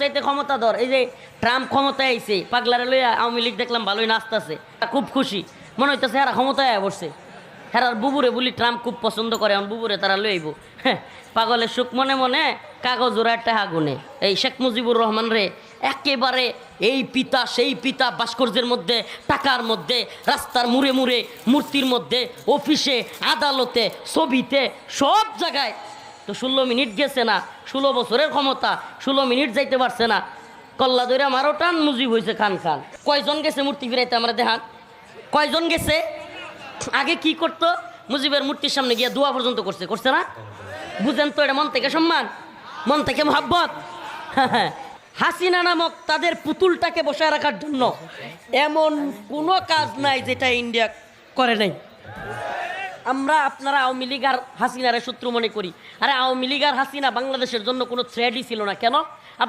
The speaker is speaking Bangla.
চাইতে ক্ষমতাধর। এই যে ট্রাম্প ক্ষমতায় আইছে, পাগলারে লইয়া আওয়ামী লীগ দেখলাম ভালোই নাচতেছে, খুব খুশি মনে হইতেছে এরা ক্ষমতায় বসছে। হেরার বুবুরে বলি ট্রাম্প খুব পছন্দ করে, এখন বুবুরে তারা লই আইব। পাগলের সুখ মনে মনে কাগজ ওরা একটা আগুনে। এই শেখ মুজিবুর রহমান রে একেবারে এই পিতা সেই পিতা, ভাস্কর্যের মধ্যে, টাকার মধ্যে, রাস্তার মুড়ে মুড়ে, মূর্তির মধ্যে, অফিসে, আদালতে, ছবিতে, সব জায়গায়। তো 16 মিনিট গেছে না, 16 বছরের ক্ষমতা, 16 মিনিট যাইতে পারছে না। কল্লা দইরা মারো টান, মুজিব হয়েছে খান খান। কয়জন গেছে মূর্তি ফিরাইতে আমরা দেখান, কয়জন গেছে? আগে কি করতো? মুজিবের মূর্তির সামনে গিয়ে দোয়া পর্যন্ত করছে, করছে না? বুঝেন তো, এটা মন থেকে সম্মান, মন থেকে মহাব্বত। হাসিনা নামক তাদের পুতুলটাকে বসায় রাখার জন্য এমন কোনো কাজ নাই যেটা ইন্ডিয়া করে নাই। আমরা আপনারা আওয়ামী লীগ আর হাসিনারে শত্রু মনে করি। আরে আওয়ামী লীগ আর হাসিনা বাংলাদেশের জন্য কোনো থ্রেটই ছিল না। কেন?